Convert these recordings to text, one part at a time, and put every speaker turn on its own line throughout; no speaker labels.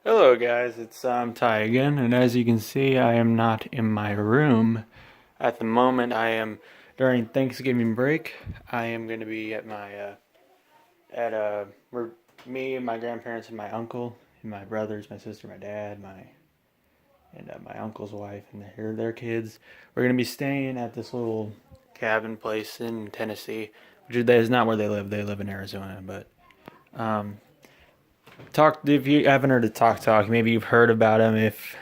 Hello guys, it's Ty again, and as you can see, I am not in my room. At the moment, I am during Thanksgiving break. I am going to be at my where me and my grandparents and my uncle and my brothers, my sister, my dad, my uncle's wife and their kids. We're going to be staying at this little cabin place in Tennessee, that is not where they live. They live in Arizona, but um, talk if you haven't heard of Talk, maybe you've heard about them. If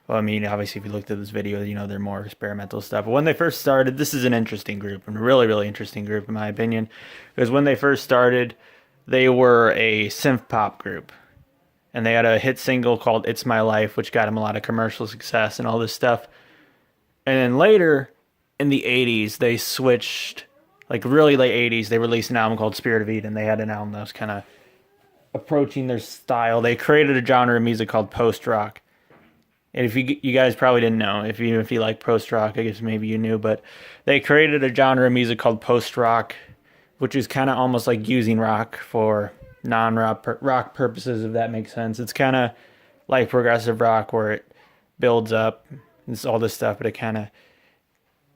Well, I mean, obviously, if you looked at this video, they're more experimental stuff. But when they first started, this is an interesting group, and a really, really interesting group, in my opinion. Because when they first started, they were a synth pop group. And they had a hit single called It's My Life, which got them a lot of commercial success and all this stuff. And then later, in the 80s, they switched, like really late 80s, they released an album called Spirit of Eden. They had an album that was kind of approaching their style. They created a genre of music called post rock. And if you guys probably didn't know, if you like post rock, I guess maybe you knew, but they created a genre of music called post rock, which is kind of almost like using rock for rock purposes, if that makes sense. It's kind of like progressive rock where it builds up and it's all this stuff, but it kind of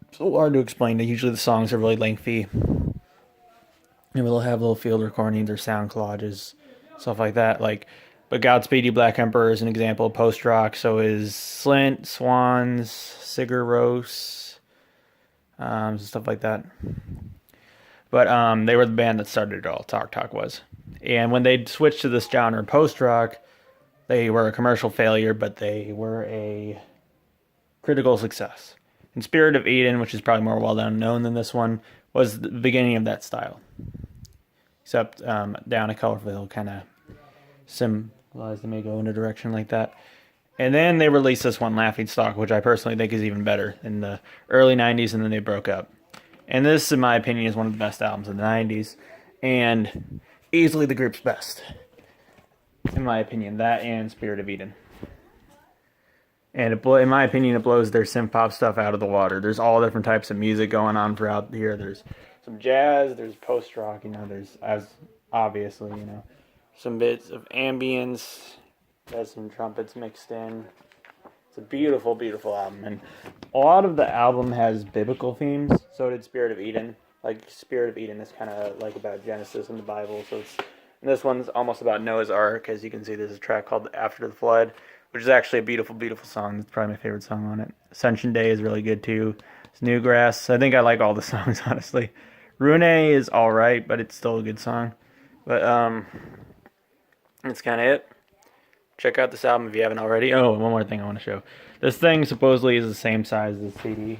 it's a little hard to explain. Usually the songs are really lengthy, and we'll have little field recordings or sound collages, stuff like that. But Godspeed You Black Emperor is an example of post rock. So is Slint, Swans, Sigur Rós, stuff like that. But they were the band that started it all. Talk was, and when they switched to this genre, post rock, they were a commercial failure, but they were a critical success. And Spirit of Eden, which is probably more well known than this one, was the beginning of that style. Except down a colorful hill kind of symbolize they may go in a direction like that. And then they released this one, Laughing Stock, which I personally think is even better in the early 90s, and then they broke up. And this, in my opinion, is one of the best albums of the 90s, and easily the group's best. In my opinion, that and Spirit of Eden. And in my opinion, it blows their synth pop stuff out of the water. There's all different types of music going on throughout here. There's some jazz, there's post rock, there's obviously, some bits of ambience, has some trumpets mixed in. It's a beautiful, beautiful album, and a lot of the album has biblical themes. So did Spirit of Eden. Like Spirit of Eden is kind of like about Genesis and the Bible. And this one's almost about Noah's Ark. As you can see, there's a track called After the Flood, which is actually a beautiful, beautiful song. It's probably my favorite song on it. Ascension Day is really good too. It's Newgrass. I think I like all the songs, honestly. Rune is all right, but it's still a good song. But that's kind of it. Check out this album if you haven't already. Oh, one more thing I want to show. This thing supposedly is the same size as the CD.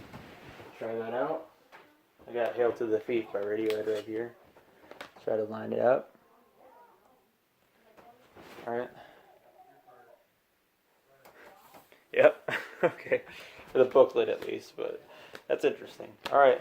Try that out. I got Hail to the Thief by Radiohead right here. Try to line it up. Alright. Yep. Okay. For the booklet at least, but that's interesting. Alright.